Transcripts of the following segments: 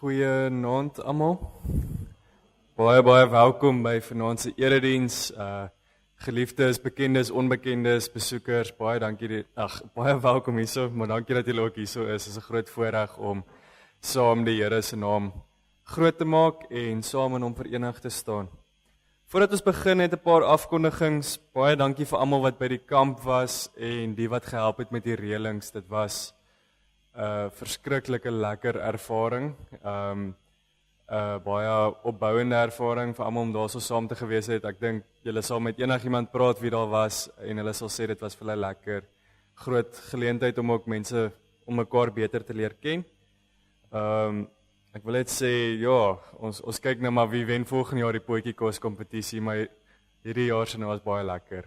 Goeienaand almal. Baie welkom by vanaand se erediens. Geliefdes, bekendes, onbekendes, besoekers, baie welkom hierso, maar dankie dat julle ook hierso is. Dit is 'n groot voorreg om saam die Here se naam groot te maak en saam in hom verenig te staan. Voordat ons begin het 'n paar afkondigings. Baie dankie vir almal wat by die kamp was en die wat gehelp het met die reëlings. Dit was 'n verskriklike lekker ervaring. Baie opbouende ervaring vir almal om daar so saam te gewees het. Ek dink julle sal met enigiemand praat wie daar was en hulle sal sê dit was vir hulle lekker. Groot geleentheid om ook mense om mekaar beter te leer ken. Ek wil net sê, ja, ons kyk nou maar wie wen volgende jaar die potjiekos kompetisie, maar hierdie jaar se was baie lekker.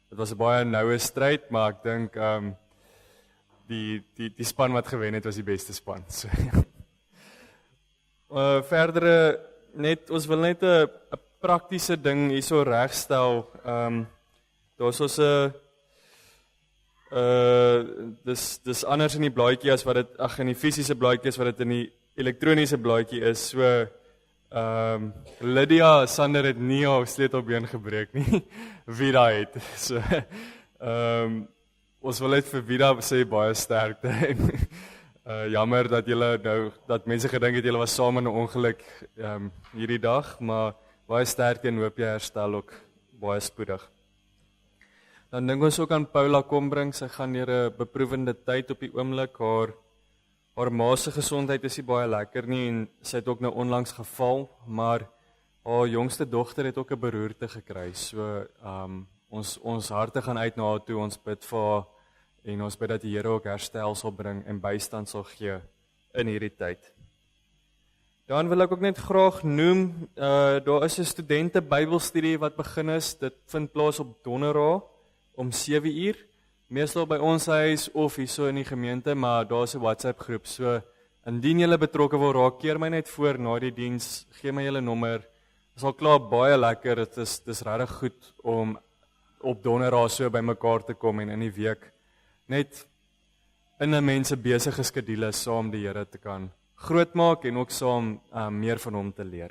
Dit was 'n baie noue stryd, maar ek dink die span wat gewen het was die beste span. So, verdere net ons wil net 'n praktiese ding hierso regstel. Daar's ons 'n dis anders in die blaadjie as wat dit in die fisiese blaadjie is wat dit in die elektroniese blaadjie is. So Lydia Sander het nie haar sleutelbeen gebreek nie. Vida het. So ons wil net vir Vida sê baie sterkte. Jammer dat julle nou dat mense gedink het julle was saam in 'n ongeluk hierdie dag, maar baie sterkte en hoop jy herstel ook baie spoedig. Dan dink ons ook aan Paula Kombring. Sy gaan deur 'n beproewende tyd op die oomblik. Haar ma se gesondheid is nie baie lekker nie en sy het ook nou onlangs geval, maar haar jongste dogter het ook 'n beroerte gekry. So ons harte gaan uit na haar toe. Ons bid vir haar en ons bid dat die Here ook herstel sal bring en bystand sal gee in hierdie tyd. Dan wil ek ook net graag noem, daar is 'n studente Bybelstudie wat begin is. Dit vind plaas op Donderdag om 7:00. Meestal by ons huis of hierso in die gemeente, maar daar's 'n WhatsApp groep. So indien julle betrokke wil raak, keer my net voor na die diens, gee my julle nommer. Dit is al klaar baie lekker. Dit is regtig goed om op Donderdag so by mekaar te kom en in die week net in 'n mense besige skedule saam die Here te kan grootmaak en ook saam meer van hom te leer.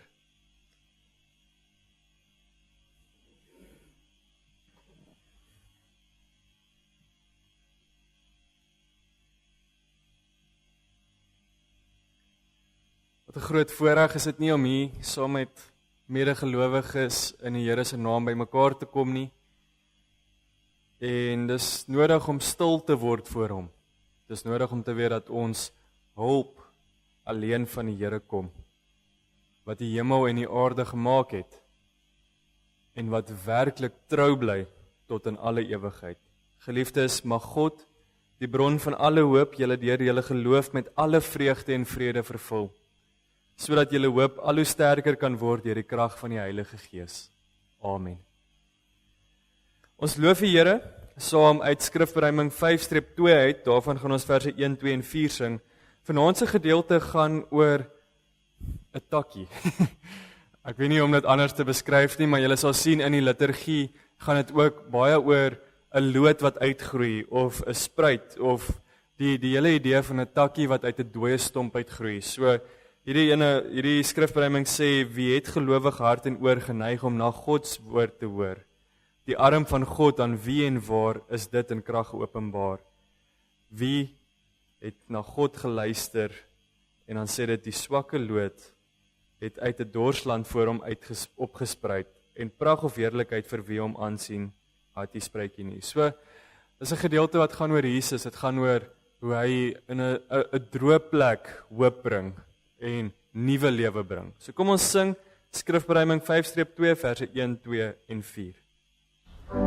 Wat 'n groot voorreg is dit nie om hier saam met medegelowiges in die Here se naam by mekaar te kom nie. En dis nodig om stil te word voor hom. Dis nodig om te weet dat ons hulp alleen van die Here kom, wat die hemel en die aarde gemaak het en wat werklik trou bly tot in alle ewigheid. Geliefdes, mag God, die bron van alle hoop, julle deur julle geloof met alle vreugde en vrede vervul, sodat julle hoop al hoe sterker kan word deur die krag van die Heilige Gees. Amen. Ons loof die Here saam uit Skrifberuiming 5-2 uit. Daarvan gaan ons verse 1, 2 en 4 sing. Vanaand se gedeelte gaan oor 'n takkie. Ek weet nie om dit anders te beskryf nie, maar julle sal sien in die liturgie gaan dit ook baie oor 'n loot wat uitgroei of 'n spruit of die hele idee van 'n takkie wat uit 'n dooie stomp uitgroei. So hierdie skrifberuiming sê wie het gelowige hart en oor geneig om na God se woord te hoor. Die arm van God, aan wie en waar is dit in krag geopenbaar? Wie het na God geluister en dan sê dit die swakke loot het uit 'n dorsland voor hom opgespruit en pragt of heerlikheid vir wie hom aansien, het die spruitjie nie. So, dis 'n gedeelte wat gaan oor Jesus. Dit gaan oor hoe hy in 'n droë plek hoop bring en nuwe lewe bring. So kom ons sing Skrifberuiming 5-2 verse 1, 2 en 4. Is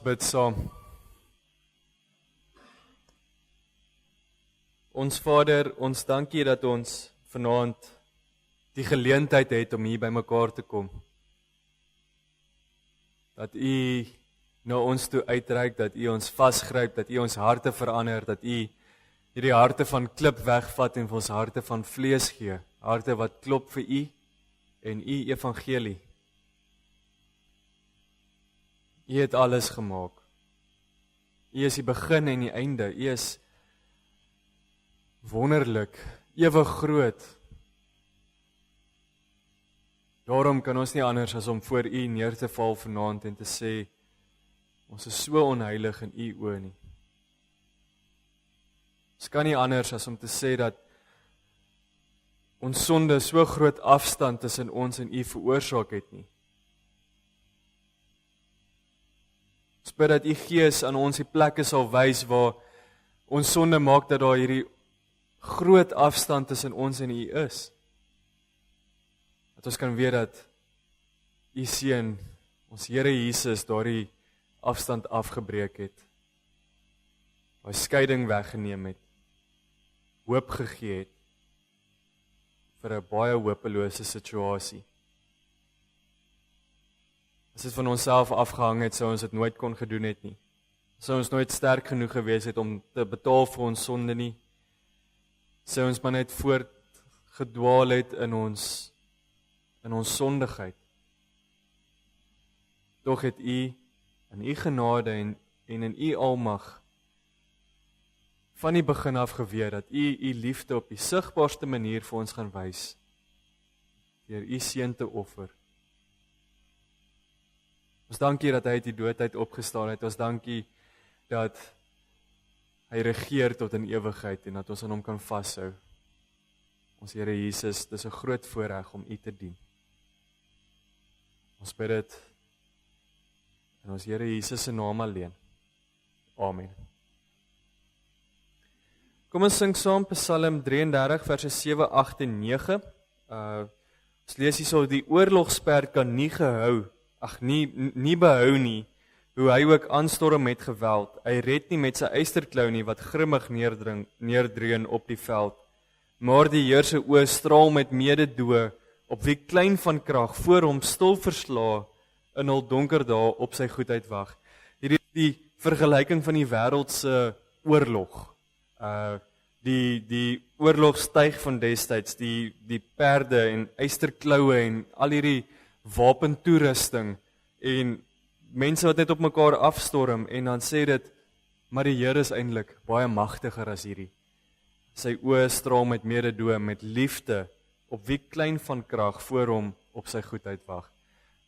bid saam. Ons Vader, ons dankie dat ons vanaand die geleentheid het om hier by mekaar te kom. Dat U na ons toe uitreik, dat U ons vasgryp, dat U ons harte verander, dat U hierdie harte van klip wegvat en vir ons harte van vlees gee, harte wat klop vir U en U evangelie. U het alles gemaak. U is die begin en die einde. U is wonderlik, ewig groot. Daarom kan ons nie anders as om voor U neer te val vanaand en te sê, ons is so onheilig in U oë nie. Ons kan nie anders as om te sê dat ons sonde so groot afstand tussen ons en U veroorsaak het nie. Ons bid dat U Gees aan ons die plekke sal wys waar ons sonde maak dat daar hierdie groot afstand tussen ons en U is. Dat ons kan weet dat U Seun, ons Here Jesus, daardie afstand afgebreek het. Daai skeiding weggeneem het. Hoop gegee het vir 'n baie hopelose situasie. As dit van onsself afgehang het, sou ons dit nooit kon gedoen het nie. Sou ons nooit sterk genoeg gewees het om te betaal vir ons sonde nie. Sou ons maar net voortgedwaal het in ons sondigheid. Tog het U in U genade en in U almag van die begin af geweet dat U liefde op die sigbaarste manier vir ons gaan wys deur U Seun te offer. Ons dankie dat hy uit die doodheid opgestaan het. Ons dankie dat hy regeer tot in ewigheid en dat ons aan hom kan vashou. Ons Here Jesus, dis 'n groot voorreg om U te dien. Ons bid dit in ons Here Jesus se naam alleen. Amen. Kom ons sing saam Psalm 33 verse 7, 8 en 9. Ons lees hierso, die oorlogsperd kan nie behou nie, hoe hy ook aanstorm met geweld. Hy red nie met sy eysterklou nie, wat grimmig neerdreun op die veld. Maar die Heer se oë straal met mededoe, op wie klein van krag voor hom stil versla, in hul donker dae op sy goedheid wag. Hierdie die vergelyking van die wêreld se oorlog. Die oorlogstyg van destyds, die perde en eysterkloue en al hierdie wapentoerusting en mense wat net op mekaar afstorm en dan sê dit, maar die Here is eintlik baie magtiger as hierdie. Sy oë straal met mededoe, met liefde, op wie klein van krag voor hom op sy goedheid wag.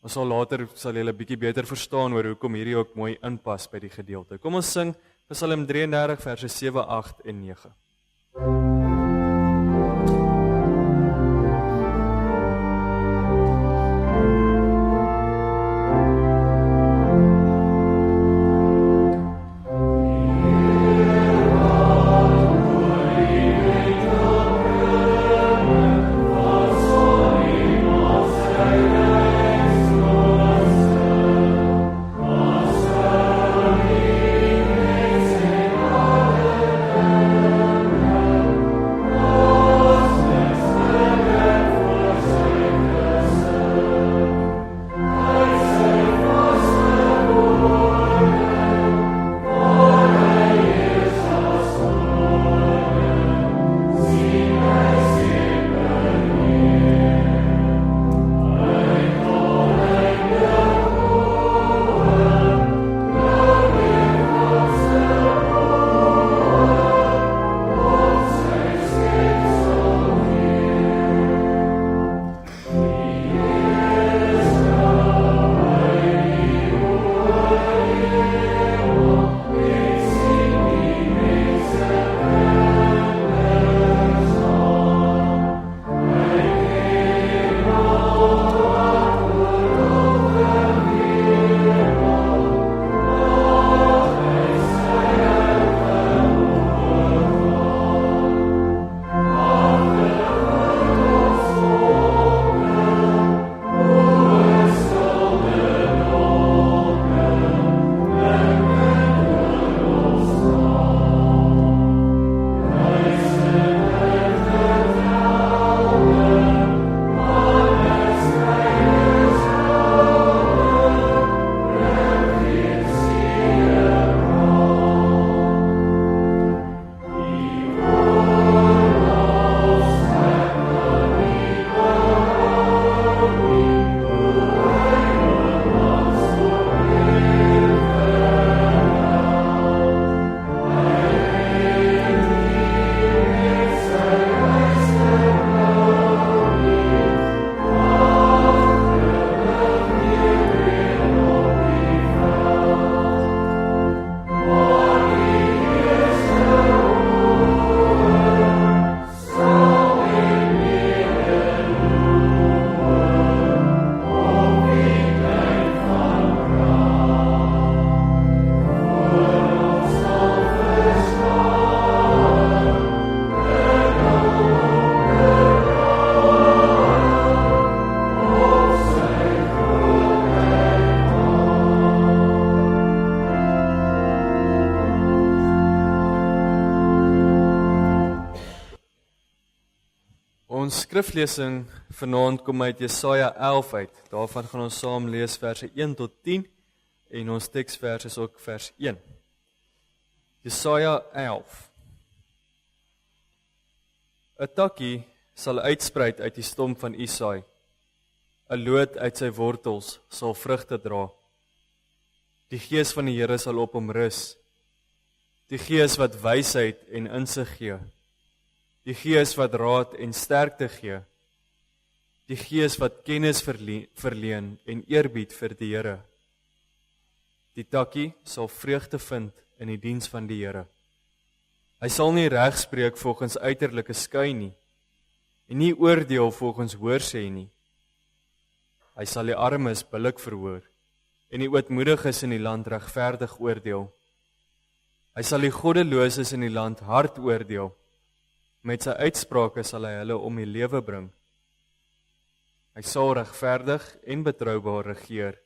Ons sal later julle 'n bietjie beter verstaan oor hoekom hierdie ook mooi inpas by die gedeelte. Kom ons sing Psalm 33 verse 7, 8 en 9. Ons skriflesing vanaand kom uit Jesaja 11 uit. Daarvan gaan ons saam lees verse 1 tot 10 en ons teksvers is ook vers 1. Jesaja 11. 'n takkie sal uitspruit uit die stomp van Isaai. 'n loot uit sy wortels sal vrugte dra. Die gees van die Here sal op hom rus. Die gees wat wysheid en insig gee. Die gees wat raad en sterkte gee. Die gees wat kennis verleen en eerbied vir die Here. Die takkie sal vreugde vind in die diens van die Here. Hy sal nie reg spreek volgens uiterlike skyn nie, en nie oordeel volgens hoorsê nie. Hy sal die armes billik verhoor, en die ootmoediges in die land regverdig oordeel. Hy sal die goddeloses in die land hard oordeel. Met sy uitsprake sal hy hulle om die lewe bring. Hy sal regverdig en betroubaar regeer.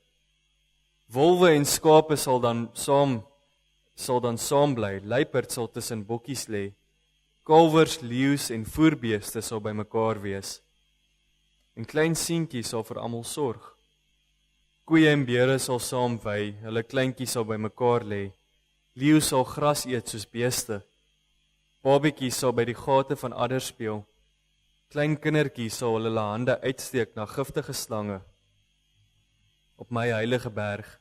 Wolwe en skape sal dan saam bly. Luiperd sal tussen bokkies lê. Kalwers, leeu's en voerbeeste sal bymekaar wees. En klein seentjies sal vir almal sorg. Koeie en beere sal saam wei, hulle kleintjies sal bymekaar lê. Leeu sal gras eet soos beeste. Babetjies sal by die gate van adders speel. Klein kindertjies sal hulle hande uitsteek na giftige slange. Op my heilige berg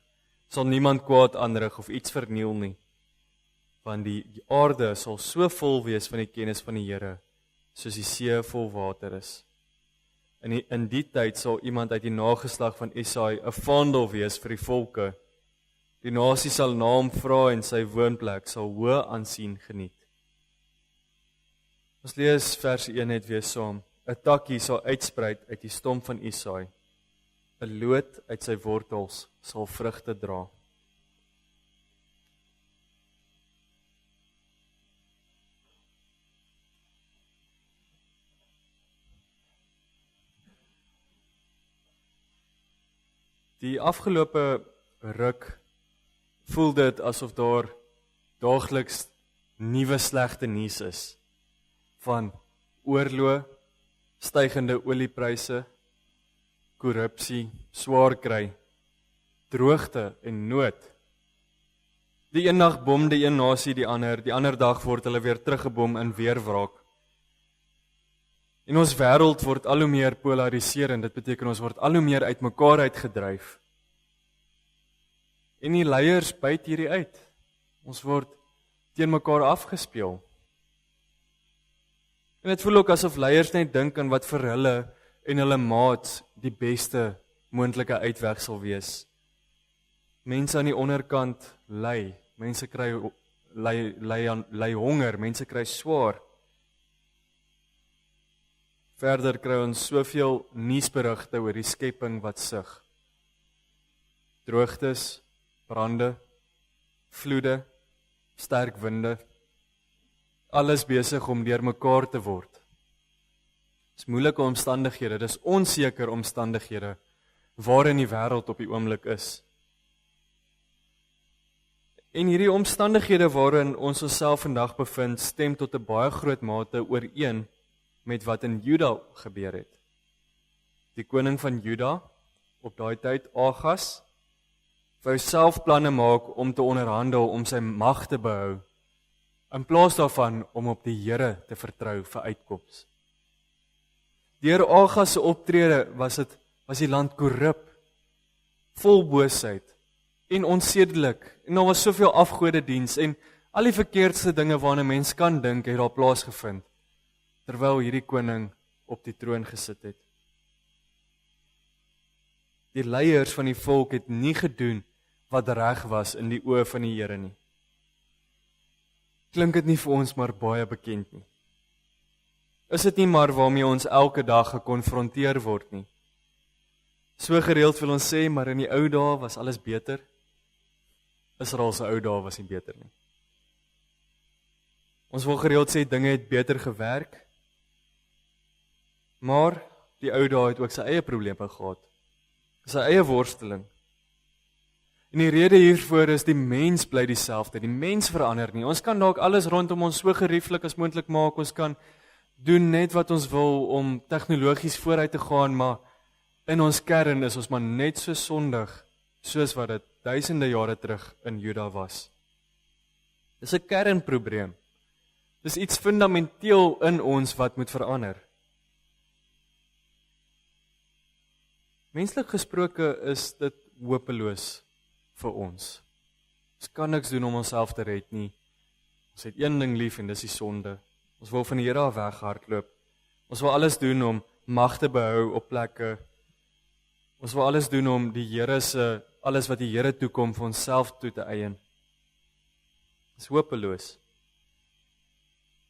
sal niemand kwaad aanrig of iets verniel nie, want die aarde sal so vol wees van die kennis van die Here, soos die see vol water is. In die tyd sal iemand uit die nageslag van Isaai 'n vaandel wees vir die volke. Die nasie sal na hom vra en sy woonplek sal hoë aansien geniet. Ons lees vers 1 net weer saam. 'n takkie sal uitspruit uit die stomp van Isaai. 'n loot uit sy wortels sal vrugte dra. Die afgelope ruk voel dit asof daar daagliks nuwe slegte nuus is. Van oorlog, stygende oliepryse, korrupsie, swaar kry, droogte en nood. Die een dag bom die een nasie die ander dag word hulle weer teruggebom in weerwraak. En ons wêreld word al hoe meer polariserend, dit beteken ons word al hoe meer uitmekaar uitgedryf. En die leiers byt hierdie uit. Ons word teen mekaar afgespeel. En dit voel ook asof leiers net dink aan wat vir hulle en hulle maats die beste moontlike uitweg sal wees. Mense aan die onderkant ly, mense kry ly honger, mense kry swaar. Verder kry ons soveel nuusberigte oor die skepping wat sug. Droogtes, brande, vloede, sterk winde, alles besig om deur mekaar te word. Dis moeilike omstandighede, dis onseker omstandighede waarin die wêreld op die oomblik is. En hierdie omstandighede waarin ons onsself vandag bevind, stem tot 'n baie groot mate ooreen met wat in Juda gebeur het. Die koning van Juda, op daai tyd Agas, wou self planne maak om te onderhandel om sy mag te behou, in plaas daarvan om op die Here te vertrou vir uitkoms. Deur Agas se optrede was die land korrup, vol boosheid en onsedelik, en daar was soveel afgodediens en al die verkeerdste dinge waarna 'n mens kan dink het daar plaasgevind, terwyl hierdie koning op die troon gesit het. Die leiers van die volk het nie gedoen wat reg was in die oë van die Here nie. Klink dit nie vir ons maar baie bekend nie? Is dit nie maar waarmee ons elke dag gekonfronteer word nie? So gereeld wil ons sê, maar in die ou dae was alles beter. Israel se ou dae was nie beter nie. Ons wil gereeld sê, dinge het beter gewerk, maar die ou dae het ook sy eie probleme gehad, sy eie worsteling. En die rede hiervoor is die mens bly dieselfde, die mens verander nie. Ons kan dalk alles rondom ons so gerieflik as moontlik maak, ons kan doen net wat ons wil om tegnologies vooruit te gaan, maar in ons kern is ons maar net so sondig, soos wat dit duisende jare terug in Juda was. Dis 'n kernprobleem. Dis iets fundamenteel in ons wat moet verander. Menslik gesproke is dit hopeloos vir ons. Ons kan niks doen om onsself te red nie. Ons het een ding lief en dis die sonde. Ons wil van die Here af weghardloop. Ons wil alles doen om mag te behou op plekke. Ons wil alles doen om die Here se alles wat die Here toekom vir onsself toe te eien. Dis hopeloos.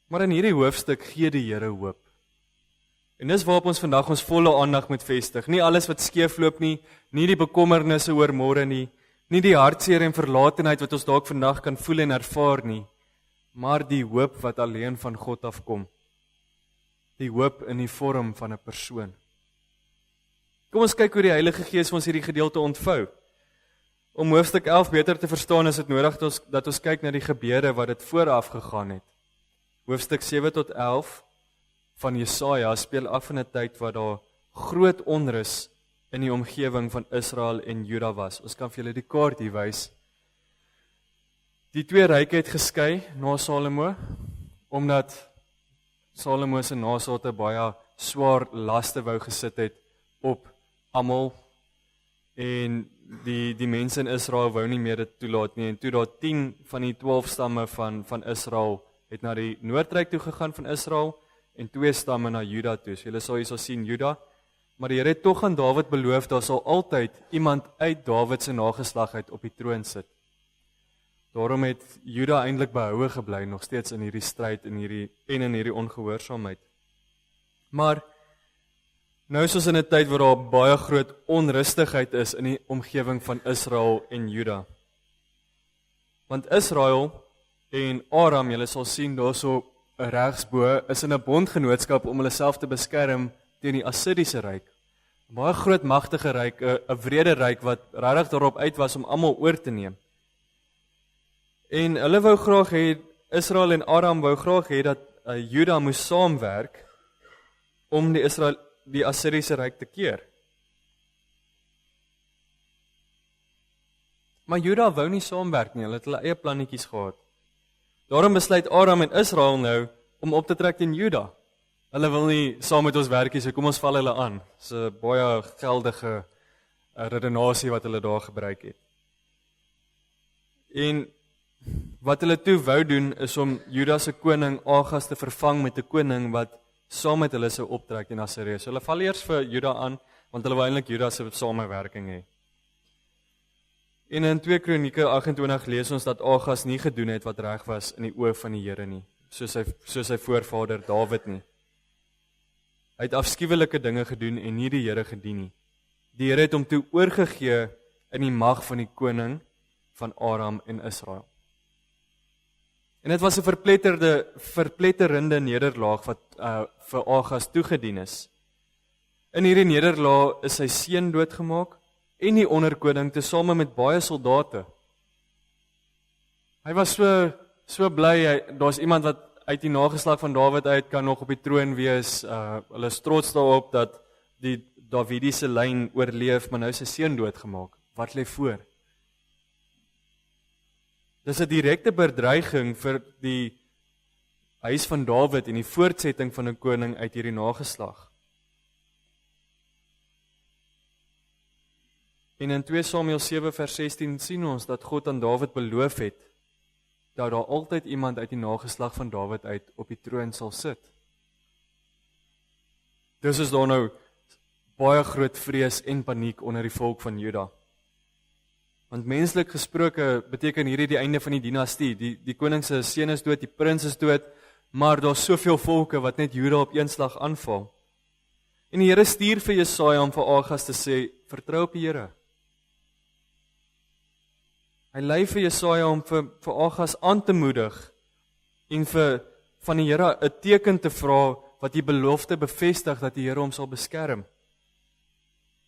Maar in hierdie hoofstuk gee die Here hoop. En dis waarop ons vandag ons volle aandag moet vestig. Nie alles wat skeefloop nie, nie die bekommernisse oor môre nie, nie die hartseer en verlatenheid wat ons dalk vandag kan voel en ervaar nie, maar die hoop wat alleen van God afkom. Die hoop in die vorm van 'n persoon. Kom ons kyk hoe die Heilige Gees ons hierdie gedeelte ontvou. Om hoofstuk 11 beter te verstaan, is dit nodig dat ons kyk na die gebeure wat dit vooraf gegaan het. Hoofstuk 7 tot 11 van Jesaja speel af in 'n tyd waar daar groot onrus in die omgewing van Israel en Juda was. Ons kan vir julle die kaart hier wys. Die twee ryke het geskei na Salomo, omdat Salomo se nasate baie swaar laste wou gesit het op almal, en die mense in Israel wou nie meer dit toelaat nie, en toe daar 10 van die 12 stamme van Israel het na die noordryk toe gegaan van Israel, en 2 stamme na Juda toe. So julle sal hierso sien Juda, maar die Here het tog aan Dawid beloof, daar sal altyd iemand uit Dawid se nageslag uit op die troon sit. Daarom het Juda eintlik behoue gebly, nog steeds in hierdie stryd en in hierdie ongehoorsaamheid. Maar nou is ons in 'n tyd waar daar baie groot onrustigheid is in die omgewing van Israel en Juda. Want Israel en Aram, julle sal sien daarso regsbo, is in 'n bondgenootskap om hulle self te beskerm teen die Assiriese ryk. 'n Baie groot magtige ryk, 'n wrede ryk wat regtig daarop uit was om almal oor te neem. En hulle wou graag hê, Israel en Aram wou graag hê dat Juda moes saamwerk om die Assiriese ryk te keer. Maar Juda wou nie saamwerk nie, hulle het hulle eie plannetjies gehad. Daarom besluit Aram en Israel nou om op te trek teen Juda. Hulle wil nie saam met ons werk nie, so kom ons val hulle aan. Dis 'n baie geldige redenasie wat hulle daar gebruik het. En wat hulle toe wou doen is om Juda se koning Agas te vervang met 'n koning wat saam met hulle sou optrek in Assirië. So hulle val eers vir Juda aan, want hulle wou eintlik Juda se samewerking hê. En in 2 Kronieke 28 lees ons dat Agas nie gedoen het wat reg was in die oë van die Here nie, soos sy voorvader Dawid nie. Hy het afskuwelike dinge gedoen en nie die Here gedien nie. Die Here het hom toe oorgegee in die mag van die koning van Aram en Israel. En dit was 'n verpletterende nederlaag wat vir Agas toegedien is. In hierdie nederlaag is sy seun doodgemaak en die onderkoning tesame met baie soldate. Hy was so bly, daar's iemand wat uit die nageslag van Dawid uit kan nog op die troon wees. Hulle is trots daarop dat die Davidiese lyn oorleef, maar nou is sy seun doodgemaak. Wat lê voor? Dis 'n direkte bedreiging vir die huis van Dawid en die voortsetting van 'n koning uit hierdie nageslag. En in 2 Samuel 7 vers 16 sien ons dat God aan Dawid beloof het dat daar altyd iemand uit die nageslag van Dawid uit op die troon sal sit. Dus is daar nou baie groot vrees en paniek onder die volk van Juda. Want menslik gesproke beteken hierdie die einde van die dinastie. Die koning se seun is dood, die prins is dood, maar daar's soveel volke wat net Juda op een slag aanval. En die Here stuur vir Jesaja om vir Agas te sê, vertrou op die Here. Hy lei vir Jesaja om vir Agas aan te moedig en van die Here 'n teken te vra wat die belofte bevestig dat die Here hom sal beskerm.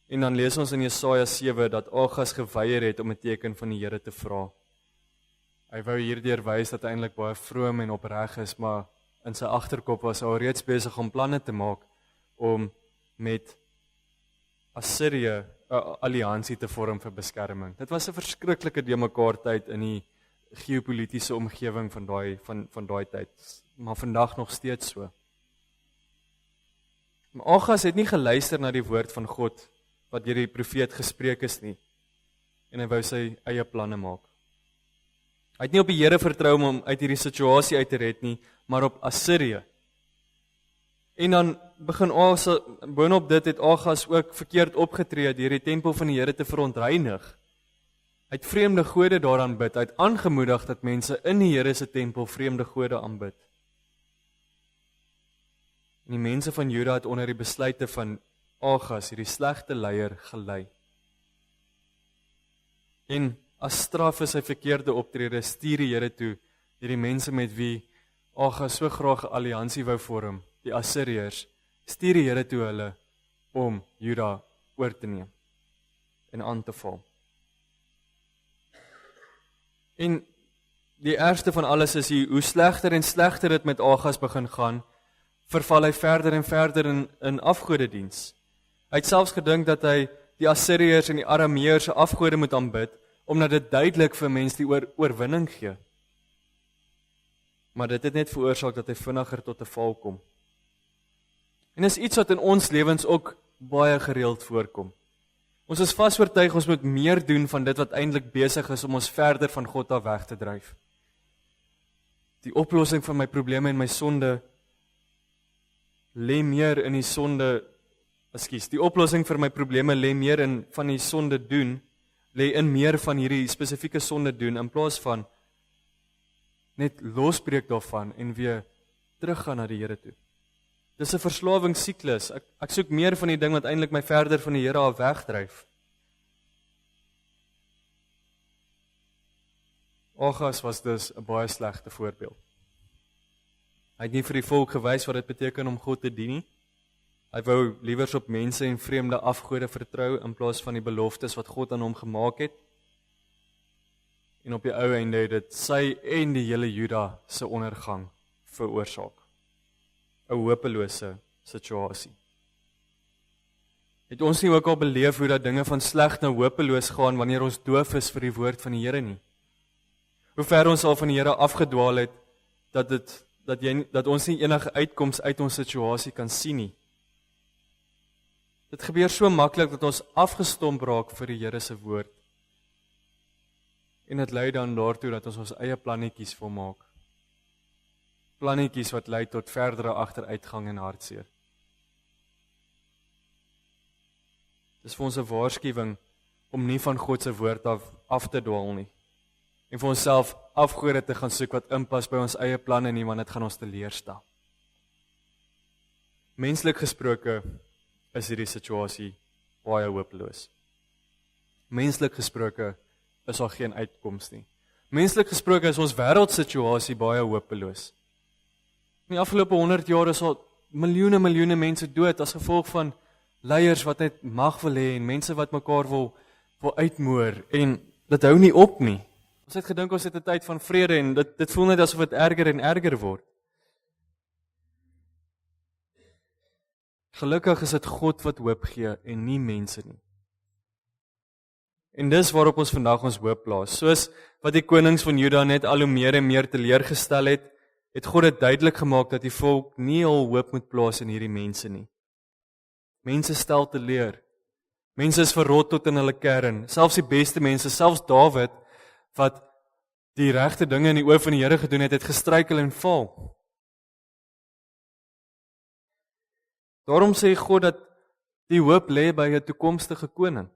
En dan lees ons in Jesaja 7 dat Agas geweier het om 'n teken van die Here te vra. Hy wou hierdeur wys dat hy eintlik baie vroom en opreg is, maar in sy agterkop was hy al reeds besig om planne te maak om met Assirië 'n alliansie te vorm vir beskerming. Dit was 'n verskriklike deurmekaar tyd in die geopolitiese omgewing van daai tyd, maar vandag nog steeds so. Maar Agas het nie geluister na die woord van God wat deur die profeet gespreek is nie, en hy wou sy eie planne maak. Hy het nie op die Here vertrou om hom uit hierdie situasie uit te red nie, maar op Assirië. En dan begin boonop dit het Agas ook verkeerd opgetree deur die tempel van die Here te verontreinig. Hy het vreemde gode daaraan bid, hy het aangemoedig dat mense in die Here se tempel vreemde gode aanbid. En die mense van Juda het onder die besluite van Agas, hierdie slegte leier, gelei. En as straf vir sy verkeerde optrede stuur die Here toe hierdie mense met wie Agas so graag 'n alliansie wou vorm, die Assiriërs, stuur die Here toe hulle om Juda oor te neem en aan te val. En die ergste van alles is hoe slegter en slegter dit met Agas begin gaan, verval hy verder en verder in afgodediens. Hy het selfs gedink dat hy die Assiriërs en die Arameërs se afgode moet aanbid, omdat dit duidelik vir mense die oorwinning gee. Maar dit het net veroorsaak dat hy vinniger tot 'n val kom. En is iets wat in ons lewens ook baie gereeld voorkom. Ons is vas oortuig ons moet meer doen van dit wat eintlik besig is om ons verder van God af weg te dryf. Die oplossing van my probleme en my sonde lê meer in die sonde, die oplossing vir my probleme lê meer in van die sonde doen, lê in meer van hierdie spesifieke sonde doen, in plaas van net losbreek daarvan en weer teruggaan na die Here toe. Dis 'n verslawingssiklus. Ek soek meer van die ding wat eintlik my verder van die Here af wegdryf. Agas was dus 'n baie slegte voorbeeld. Hy het nie vir die volk gewys wat dit beteken om God te dien nie. Hy wou liewers op mense en vreemde afgode vertrou in plaas van die beloftes wat God aan hom gemaak het. En op die ou einde het dit sy en die hele Juda se ondergang veroorsaak. 'n hopelose situasie. Het ons nie ook al beleef hoe dat dinge van sleg na hopeloos gaan wanneer ons doof is vir die woord van die Here nie? Hoe ver ons al van die Here afgedwaal het, dat ons nie enige uitkoms uit ons situasie kan sien nie. Dit gebeur so maklik dat ons afgestomp raak vir die Here se woord. En dit lei dan daartoe dat ons eie plannetjies wil maak. Plannetjies wat lei tot verdere agteruitgang en hartseer. Dis vir ons 'n waarskuwing om nie van God se woord af te dwaal nie. En vir onsself afgode te gaan soek wat inpas by ons eie planne nie, want dit gaan ons teleurstel. Menslik gesproke is hierdie situasie baie hopeloos. Menslik gesproke is daar geen uitkoms nie. Menslik gesproke is ons wêreldsituasie baie hopeloos. In die afgelope 100 jaar is al miljoene mense dood as gevolg van leiers wat net mag wil hê en mense wat mekaar wil uitmoor, en dit hou nie op nie. Ons het gedink ons het 'n tyd van vrede en dit voel net asof dit erger en erger word. Gelukkig is dit God wat hoop gee en nie mense nie. En dis waarop ons vandag ons hoop plaas. Soos wat die konings van Juda net al hoe meer en meer teleurgestel het God dit duidelik gemaak dat die volk nie al hoop moet plaas in hierdie mense nie. Mense stel teleur. Mense is verrot tot in hulle kern. Selfs die beste mense, selfs Dawid, wat die regte dinge in die oë van die Here gedoen het, het gestruikel en val. Daarom sê God dat die hoop lê by 'n toekomstige koning.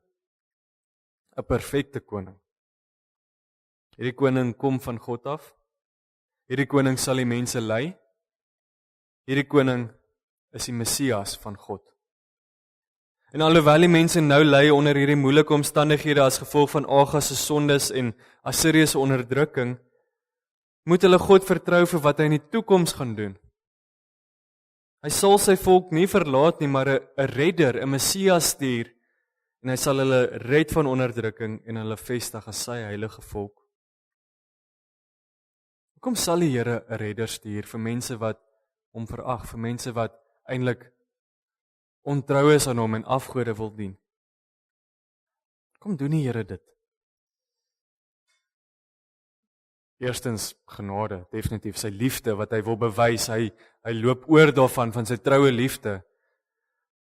'n Perfekte koning. Hierdie koning kom van God af. Hierdie koning sal die mense lei. Hierdie koning is die Messias van God. En alhoewel die mense nou ly onder hierdie moeilike omstandighede as gevolg van Agas se sondes en Assirië se onderdrukking, moet hulle God vertrou vir wat hy in die toekoms gaan doen. Hy sal sy volk nie verlaat nie, maar 'n redder, 'n Messias stuur, en hy sal hulle red van onderdrukking en hulle vestig as sy heilige volk. Hoekom sal die Here 'n redder stuur vir mense wat hom verag, vir mense wat eintlik ontrou is aan hom en afgode wil dien. Kom doen die Here dit? Eerstens genade, definitief sy liefde wat hy wil bewys, hy loop oor daarvan van sy troue liefde,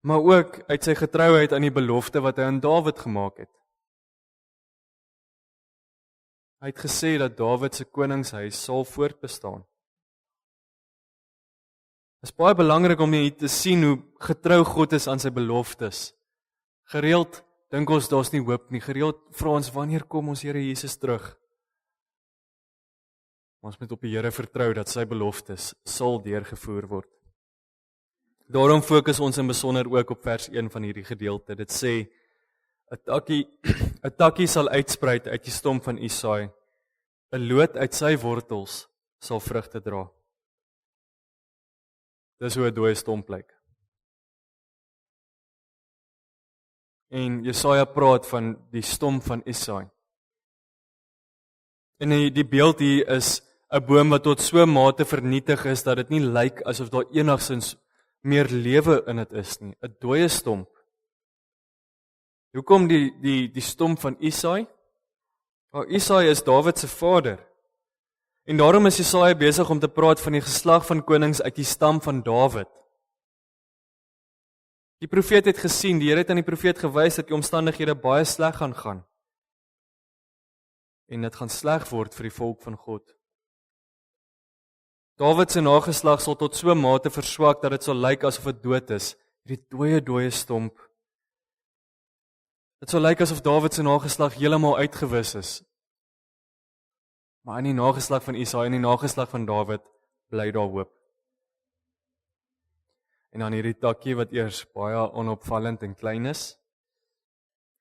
maar ook uit sy getrouheid aan die belofte wat hy aan Dawid gemaak het. Hy het gesê dat Dawid se koningshuis sal voortbestaan. Dit is baie belangrik om hier te sien hoe getrou God is aan sy beloftes. Gereeld dink ons daar's nie hoop nie, gereeld vra ons wanneer kom ons Here Jesus terug? Ons moet op die Here vertrou dat sy beloftes sal deurgevoer word. Daarom fokus ons in besonder ook op vers 1 van hierdie gedeelte. Dit sê, 'n takkie sal uitspruit uit die stomp van Isaai, 'n loot uit sy wortels sal vrugte dra. Dis hoe 'n dooie stomp lyk. En Jesaja praat van die stomp van Isaai. En die beeld hier is 'n boom wat tot so mate vernietig is dat dit nie lyk asof daar enigsins meer lewe in dit is nie. 'n Dooie stomp. Hoekom die stomp van Isaai? Isaai is Dawid se vader. En daarom is Jesaja besig om te praat van die geslag van konings uit die stam van Dawid. Die profeet het gesien, die Here het aan die profeet gewys dat die omstandighede baie sleg gaan. En dit gaan sleg word vir die volk van God. Dawid se nageslag sal tot so mate verswak dat dit sal lyk asof dit dood is. Hierdie dooie stomp. Dit sal lyk asof Dawid se nageslag heeltemal uitgewis is. Maar in die nageslag van Isaai en die nageslag van Dawid bly daar hoop. En dan hierdie takkie wat eers baie onopvallend en klein is,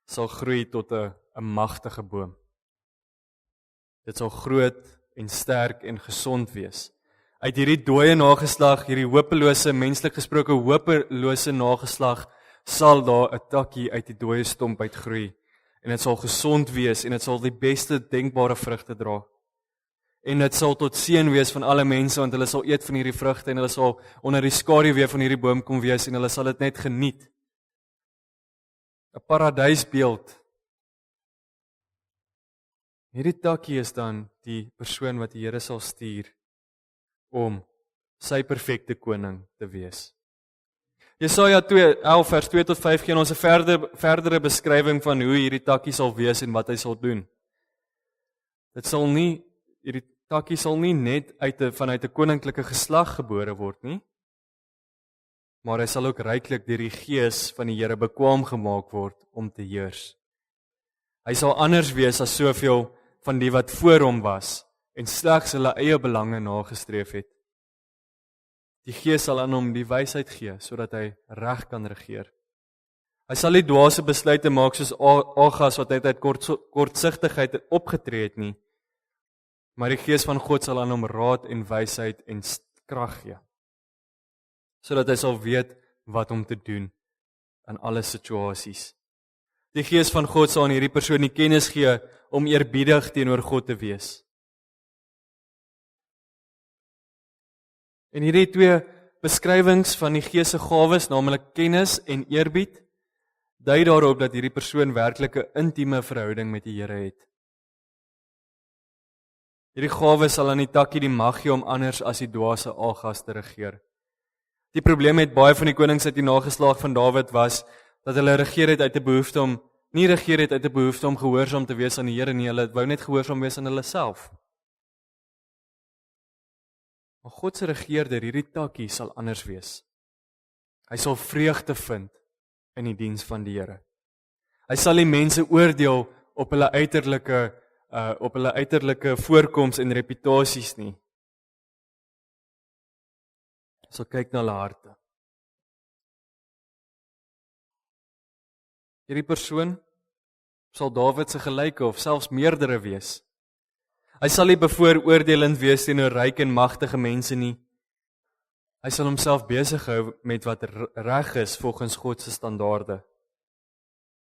sal groei tot 'n magtige boom. Dit sal groot en sterk en gesond wees. Uit hierdie dooie nageslag, hierdie hopelose, menslik gesproke hopelose nageslag, sal daar 'n takkie uit die dooie stomp uitgroei. En dit sal gesond wees en dit sal die beste denkbare vrugte dra. En dit sal tot seën wees van alle mense, want hulle sal eet van hierdie vrugte en hulle sal onder die skaduwee van hierdie boom kom wees en hulle sal dit net geniet. 'n Paradysbeeld. Hierdie takkie is dan die persoon wat die Here sal stuur om sy perfekte koning te wees. Jesaja 11 vers 2 tot 5 gee ons 'n verdere beskrywing van hoe hierdie takkie sal wees en wat hy sal doen. Hierdie takkie sal nie net vanuit 'n koninklike geslag gebore word nie, maar hy sal ook ryklik deur die Gees van die Here bekwaam gemaak word om te heers. Hy sal anders wees as soveel van die wat voor hom was en slegs hulle eie belange nagestreef het. Die Gees sal aan hom die wysheid gee, sodat hy reg kan regeer. Hy sal nie dwaase besluite maak soos Agas wat uit kortsigtigheid opgetree het nie, maar die Gees van God sal aan hom raad en wysheid en krag gee, sodat hy sal weet wat om te doen in alle situasies. Die Gees van God sal aan hierdie persoon die kennis gee om eerbiedig teenoor God te wees. En hierdie twee beskrywings van die Gees se gawes, naamlik kennis en eerbied, dui daarop dat hierdie persoon werklik 'n intieme verhouding met die Here het. Hierdie gawes sal aan die takkie die mag gee om anders as die dwaase Agas te regeer. Die probleem met baie van die konings uit die nageslag van Dawid was dat hulle regeer het uit 'n behoefte om gehoorsaam te wees aan die Here nie, hulle wou net gehoorsaam wees aan hulle self. Maar God se regeerder, hierdie takkie, sal anders wees. Hy sal vreugde vind in die diens van die Here. Hy sal nie mense oordeel op hulle uiterlike voorkoms en reputasies nie. Hy sal kyk na hulle harte. Hierdie persoon sal Dawid se gelyke of selfs meerdere wees. Hy sal nie bevooroordelend wees teenoor ryk en magtige mense nie. Hy sal homself besig hou met wat reg is volgens God se standaarde.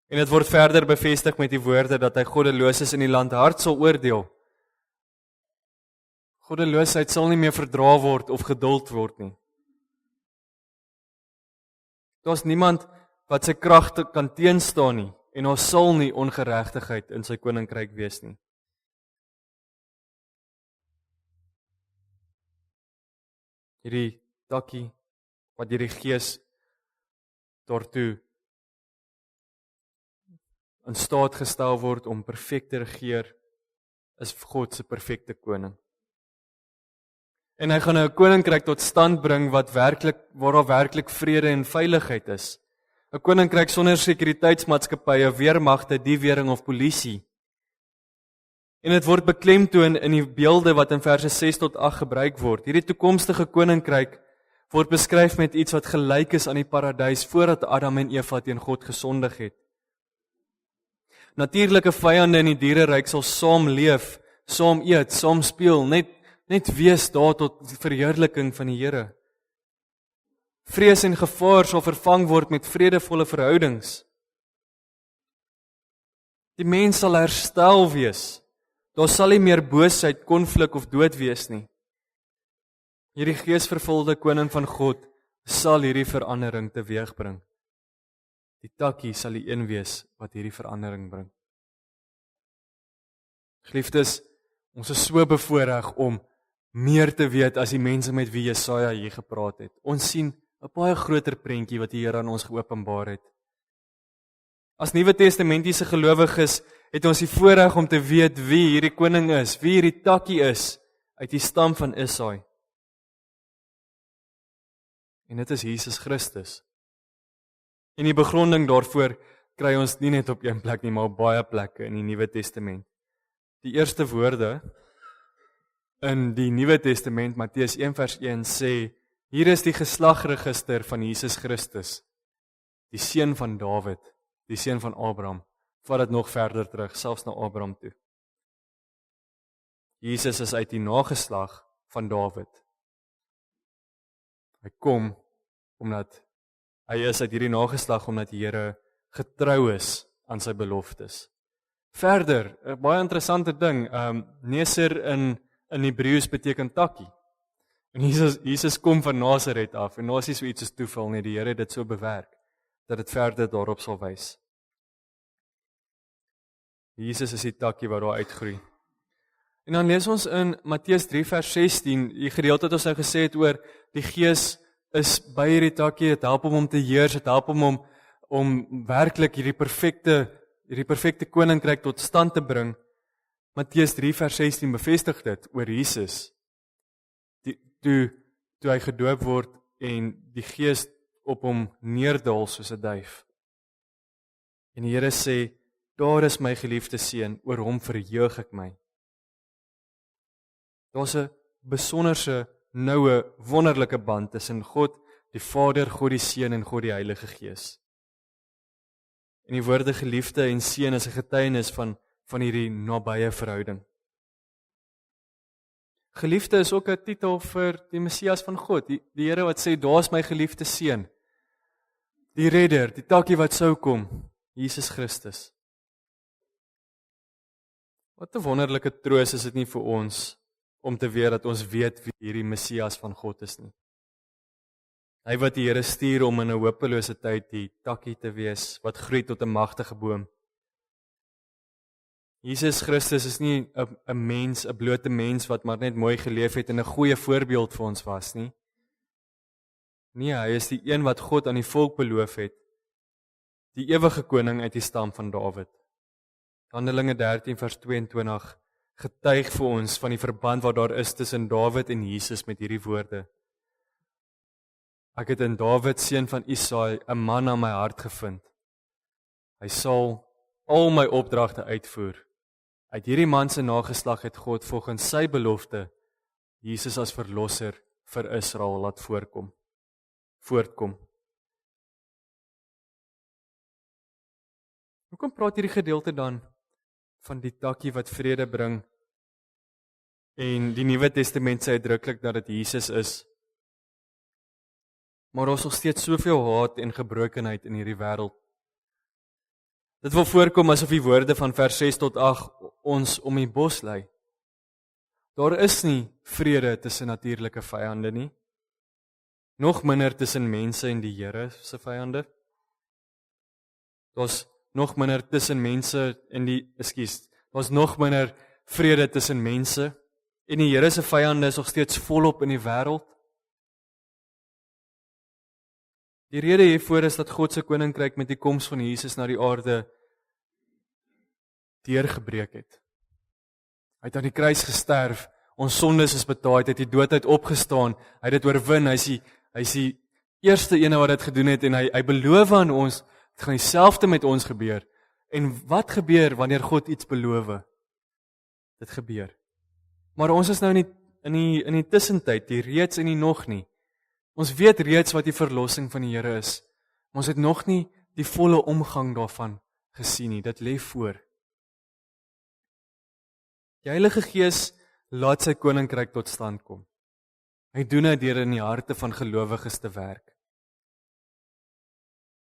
En dit word verder bevestig met die woorde dat hy goddeloses in die land hard sal oordeel. Goddeloosheid sal nie meer verdra word of geduld word nie. Daar's niemand wat sy kragte kan teenstaan nie, en daar sal nie ongeregtigheid in sy koninkryk wees nie. Hierdie takkie, wat deur die Gees daartoe in staat gestel word om perfek te regeer, is God se perfekte koning. En hy gaan 'n koninkryk tot stand bring waar daar werklik vrede en veiligheid is. 'n Koninkryk sonder sekuriteitsmaatskappye, weermagte, diewering of polisie. En dit word beklemtoon in die beelde wat in verse 6 tot 8 gebruik word. Hierdie toekomstige koninkryk word beskryf met iets wat gelyk is aan die paradys voordat Adam en Eva teen God gesondig het. Natuurlike vyande in die diereryk sal saam leef, saam eet, saam speel, net wees daar tot verheerliking van die Here. Vrees en gevaar sal vervang word met vredevolle verhoudings. Die mens sal herstel wees. Daar sal nie meer boosheid, konflik of dood wees nie. Hierdie geesvervulde koning van God sal hierdie verandering teweegbring. Die takkie sal die een wees wat hierdie verandering bring. Geliefdes, ons is so bevoorreg om meer te weet as die mense met wie Jesaja hier gepraat het. Ons sien 'n baie groter prentjie wat die Here aan ons geopenbaar het. As Nuwe Testamentiese gelowiges het ons die voorreg om te weet wie hierdie koning is, wie hierdie takkie is uit die stam van Isaai. En dit is Jesus Christus. En die begronding daarvoor kry ons nie net op een plek nie, maar op baie plekke in die Nuwe Testament. Die eerste woorde in die Nuwe Testament, Matteus 1 vers 1 sê, hier is die geslagregister van Jesus Christus, die seun van Dawid, die seun van Abraham, vat dit nog verder terug, selfs na Abraham toe. Jesus is uit die nageslag van Dawid. Hy kom omdat hy is uit hierdie nageslag omdat die Here getrou is aan sy beloftes. Verder, 'n baie interessante ding, Neser in Hebreëus beteken takkie. En Jesus kom van Nasaret af en daar is nie so iets as toeval nie, die Here het dit so bewerk dat dit verder daarop sal wys. Jesus is die takkie wat daar uitgroei. En dan lees ons in Matteus 3 vers 16, die gedeelte wat ons nou gesê het oor die Gees is by hierdie takkie, dit help hom om te heers, dit help hom om werklik hierdie perfekte koninkryk tot stand te bring. Matteus 3 vers 16 bevestig dit oor Jesus. Toe hy gedoop word en die Gees op hom neerdal soos 'n duif. En die Here sê, daar is my geliefde seun, oor hom verheug ek my. Daar's 'n besonderse, noue, wonderlike band tussen God, die Vader, God die Seun en God die Heilige Gees. En die woorde geliefde en seun is 'n getuienis van hierdie nabye verhouding. Geliefde is ook 'n titel vir die Messias van God, die Here wat sê, daar is my geliefde seun, die redder, die takkie wat sou kom, Jesus Christus. Wat 'n wonderlike troos is dit nie vir ons om te weet dat ons weet wie hierdie Messias van God is nie. Hy wat die Here stuur om in 'n hopelose tyd die takkie te wees, wat groei tot 'n magtige boom. Jesus Christus is nie 'n mens, 'n blote mens wat maar net mooi geleef het en 'n goeie voorbeeld vir ons was nie. Nee, hy is die een wat God aan die volk beloof het, die ewige koning uit die stam van Dawid. Handelinge 13 vers 22 getuig vir ons van die verband wat daar is tussen Dawid en Jesus met hierdie woorde. Ek het in Dawid, seun van Isaai, 'n man na my hart gevind. Hy sal al my opdragte uitvoer. Uit hierdie man se nageslag het God volgens sy belofte Jesus as verlosser vir Israel laat voortkom. Hoekom praat hierdie gedeelte dan van die takkie wat vrede bring en die Nuwe Testament sê uitdruklik dat dit Jesus is? Maar daar is nog steeds soveel haat en gebrokenheid in hierdie wêreld. Dit wil voorkom asof die woorde van vers 6 tot 8 ons om die bos lei. Daar is nie vrede tussen natuurlike vyande nie. nog minder tussen mense en die Here se vyande. Daar's nog minder tussen mense en daar's nog minder vrede tussen mense en die Here se vyande is nog steeds volop in die wêreld. Die rede hiervoor is dat God se koninkryk met die koms van Jesus na die aarde deurgebreek het. Hy het aan die kruis gesterf, ons sondes is betaal, hy het die dood uit opgestaan, hy het dit oorwin, hy is die eerste ene wat dit gedoen het en hy beloof aan ons, dit gaan dieselfde met ons gebeur. En wat gebeur wanneer God iets beloof? Dit gebeur. Maar ons is nou in die tussentyd, die reeds en die nog nie. Ons weet reeds wat die verlossing van die Here is. Maar ons het nog nie die volle omgang daarvan gesien nie. Dit lê voor. Die Heilige Gees laat sy koninkryk tot stand kom. Hy doen dit deur in die harte van gelowiges te werk.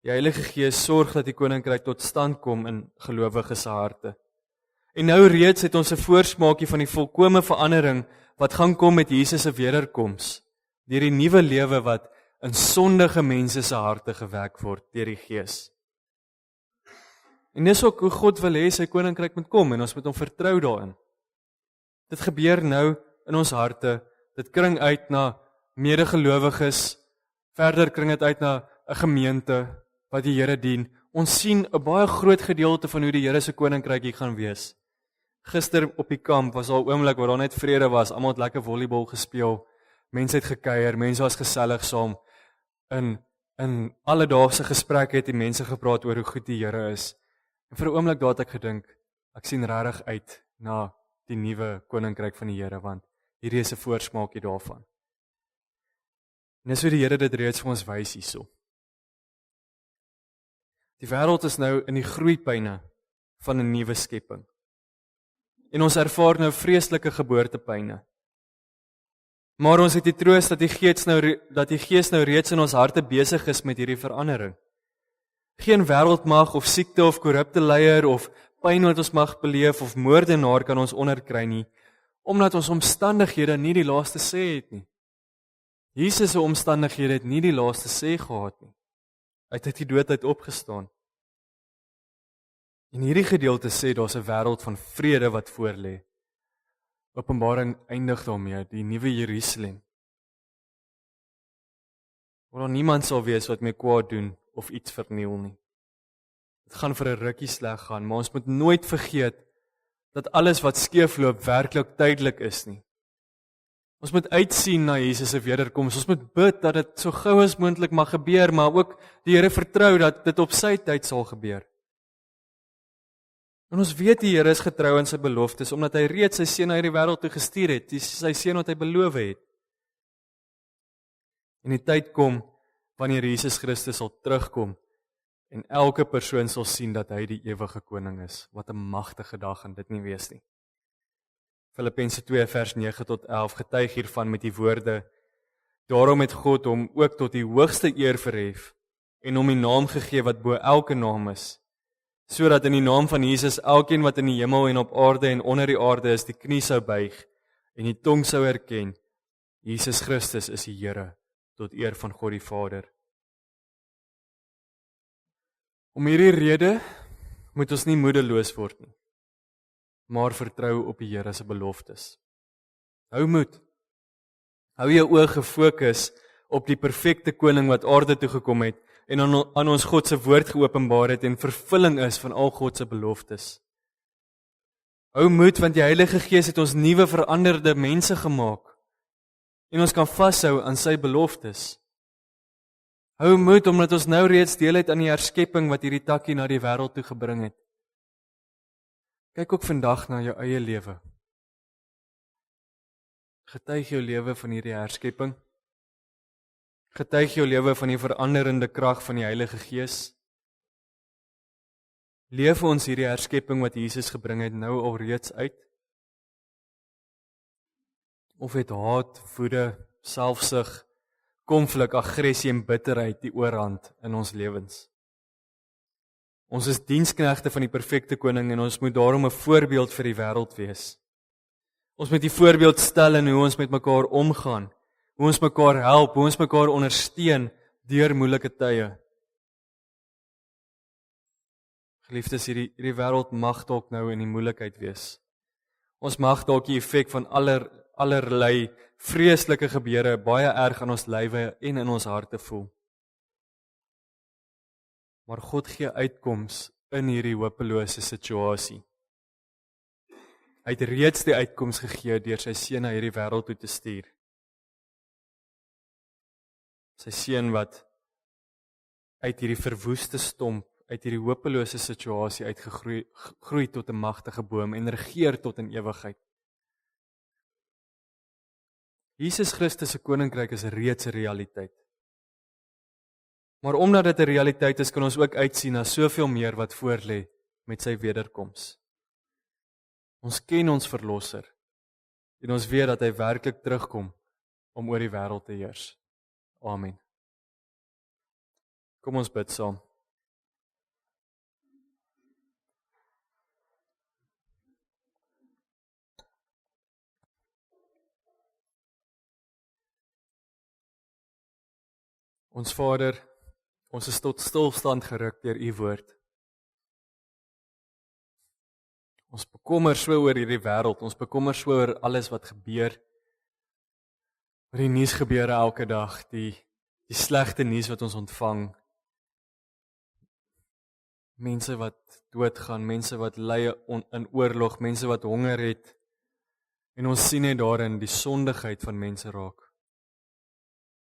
Die Heilige Gees sorg dat die koninkryk tot stand kom in gelowiges se harte. En nou reeds het ons 'n voorsmaakie van die volkomme verandering wat gaan kom met Jesus se wederkoms, deur die nuwe lewe wat in sondige mense se harte gewerk word deur die Gees. En dis ook hoe God wil hê sy koninkryk moet kom en ons moet hom vertrou daarin. Dit gebeur nou in ons harte, dit kring uit na medegelowiges, verder kring dit uit na 'n gemeente wat die Here dien. Ons sien 'n baie groot gedeelte van hoe die Here se koninkryk hier gaan wees. Gister op die kamp was al 'n oomblik waar daar net vrede was, almal het lekker volleybal gespeel, mense het gekuier, mense was gesellig saam. In alledaagse gesprekke het die mense gepraat oor hoe goed die Here is. En vir 'n oomblik daar het ek gedink, ek sien regtig uit na die nuwe koninkryk van die Here, want hierdie is 'n voorsmaakie daarvan. En dis hoe die Here dit reeds vir ons wys hierso. Die wêreld is nou in die groeipyne van 'n nuwe skepping. En ons ervaar nou vreeslike geboortepyne. Maar ons het die troos dat die Gees nou reeds in ons harte besig is met hierdie verandering. Geen wêreldmag of siekte of korrupte leier of pyn wat ons mag beleef of moordenaar kan ons onderkry nie, omdat ons omstandighede nie die laaste sê het nie. Jesus se omstandighede het nie die laaste sê gehad nie. Hy het uit die dood uit opgestaan. En hierdie gedeelte sê daar's 'n wêreld van vrede wat voorlê. Openbaring eindig daarmee, die nuwe Jerusalem. Waar niemand sal wees wat mee kwaad doen of iets verniel nie. Dit gaan vir 'n rukkie sleg gaan, maar ons moet nooit vergeet dat alles wat skeefloop werklik tydelik is nie. Ons moet uitsien na Jesus se wederkoms. Ons moet bid dat dit so gou as moontlik mag gebeur, maar ook die Here vertrou dat dit op sy tyd sal gebeur. En ons weet die Here is getrou aan sy beloftes, omdat hy reeds sy seun na hierdie wêreld toe gestuur het, sy seun wat hy beloof het. En die tyd kom wanneer Jesus Christus sal terugkom en elke persoon sal sien dat hy die ewige koning is. Wat 'n magtige dag gaan dit nie wees nie. Filippense 2 vers 9 tot 11 getuig hiervan met die woorde: Daarom het God hom ook tot die hoogste eer verhef en hom die naam gegee wat bo elke naam is, sodat in die naam van Jesus elkeen wat in die hemel en op aarde en onder die aarde is, die knie sou buig en die tong sou erken, Jesus Christus is die Here, tot eer van God die Vader. Om hierdie rede moet ons nie moedeloos word nie, maar vertrou op die Here se beloftes. Hou moed. Hou jou oë gefokus op die perfekte koning wat aarde toe gekom het en aan ons God se woord geopenbaar het en vervulling is van al God se beloftes. Hou moed, want die Heilige Gees het ons nuwe veranderde mense gemaak en ons kan vashou aan sy beloftes. Hou moed, omdat ons nou reeds deel het aan die herskepping wat hierdie takkie na die wêreld toe gebring het. Kyk ook vandag na jou eie lewe. Getuig jou lewe van hierdie herskepping. Getuig jou lewe van die veranderende krag van die Heilige Gees. Leef ons hierdie herskepping wat Jesus gebring het nou alreeds uit? Of het haat, woede, selfsug, konflik, aggressie en bitterheid die oorhand in ons lewens? Ons is diensknegte van die perfekte koning en ons moet daarom 'n voorbeeld vir die wêreld wees. Ons moet die voorbeeld stel in hoe ons met mekaar omgaan, hoe ons mekaar help, hoe ons mekaar ondersteun deur moeilike tye. Geliefdes, hierdie wêreld mag dalk nou in die moeilikheid wees. Ons mag dalk die effek van allerlei vreeslike gebeure baie erg aan ons lywe en in ons harte voel. Maar God gee uitkoms in hierdie hopelose situasie. Hy het reeds die uitkoms gegee deur sy seun na hierdie wêreld toe te stuur. Sy seun wat uit hierdie verwoeste stomp, uit hierdie hopelose situasie uitgegroei tot 'n magtige boom en regeer tot in ewigheid. Jesus Christus se koninkryk is reeds 'n realiteit. Maar omdat dit 'n realiteit is, kan ons ook uitsien na soveel meer wat voorlê met sy wederkoms. Ons ken ons verlosser en ons weet dat hy werklik terugkom om oor die wêreld te heers. Amen. Kom ons bid saam. Ons Vader, ons is tot stilstand geruk deur u woord. Ons bekommer so oor hierdie wêreld, ons bekommer so oor alles wat gebeur. Oor die nuus gebeure elke dag, die slegte nuus wat ons ontvang. Mense wat doodgaan, mense wat ly in oorlog, mense wat honger het. En ons sien net daarin die sondigheid van mense raak.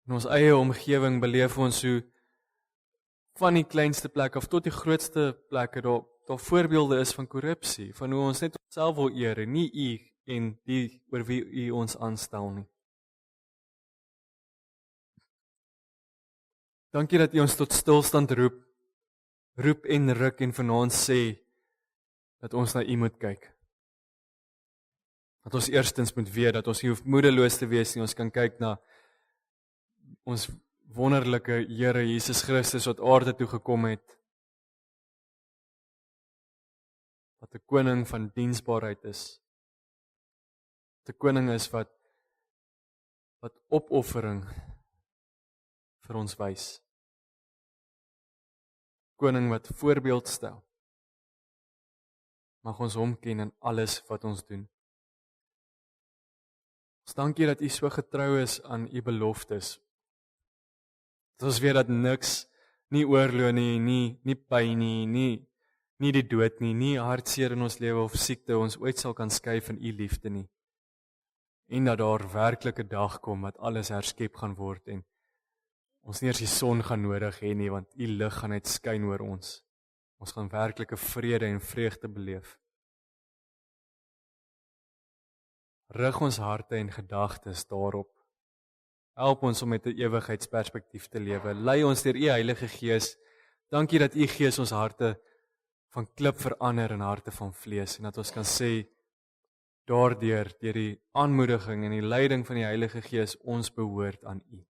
In ons eie omgewing beleef ons hoe van die kleinste plek af tot die grootste plekke daar voorbeelde is van korrupsie, van hoe ons net onsself wil eer, nie u en die oor wie u ons aanstel nie. Dankie dat u ons tot stilstand roep en ruk en vanaand sê dat ons na u moet kyk. Dat ons eerstens moet weet dat ons nie hoef moedeloos te wees nie, ons kan kyk na ons wonderlike Here Jesus Christus wat aarde toe gekom het, wat 'n koning van diensbaarheid is, 'n koning is wat opoffering vir ons wys, koning wat voorbeeld stel. Mag ons hom ken in alles wat ons doen. Ons dankie dat u so getrou is aan u beloftes. Dat ons weet dat niks, nie oorlog nie pyn nie die dood nie hartseer in ons lewe of siekte ons ooit sal kan skei van u liefde nie. En dat daar werklik 'n dag kom wat alles herskep gaan word en ons nie eers die son gaan nodig hê nie, want u lig gaan net skyn oor ons. Ons gaan werklike vrede en vreugde beleef. Rig ons harte en gedagtes daarop. Help ons om met 'n ewigheidsperspektief te lewe. Lei ons deur u Heilige Gees. Dankie dat u Gees ons harte van klip verander in harte van vlees en dat ons kan sê daardeur deur die aanmoediging en die leiding van die Heilige Gees ons behoort aan u.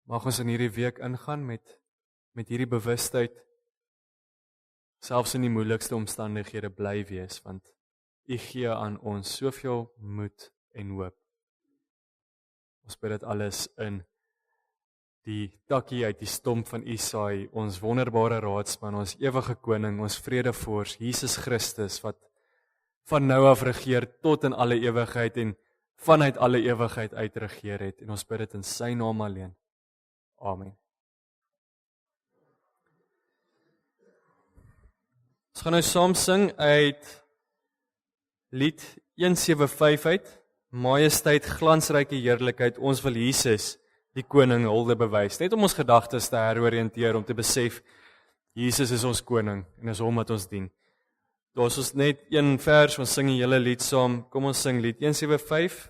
Mag ons in hierdie week ingaan met hierdie bewustheid, selfs in die moeilikste omstandighede bly wees, want u gee aan ons soveel moed en hoop. Ons bid dit alles in die takkie uit die stomp van Isaai, ons wonderbare raadsman, ons ewige koning, ons vredevors, Jesus Christus, wat van nou af regeer tot in alle ewigheid en vanuit alle ewigheid uitregeer het. En ons bid dit in sy naam alleen. Amen. Ons gaan nou saam sing uit lied 175 uit, Majesteit, glansryke heerlikheid, ons wil Jesus, die koning, hulde bewys. Net om ons gedagtes te heroriënteer, om te besef, Jesus is ons koning, en is hom wat ons dien. Daar is ons net een vers, ons sing die hele lied saam, kom ons sing lied 175,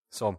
saam.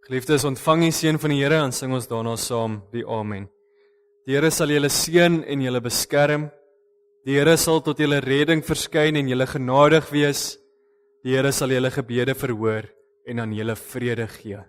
Geliefdes, ontvang die seën van die Here en sing ons daarna saam die Amen. Die Here sal julle seën en julle beskerm. Die Here sal tot julle redding verskyn en julle genadig wees. Die Here sal julle gebede verhoor en aan julle vrede gee.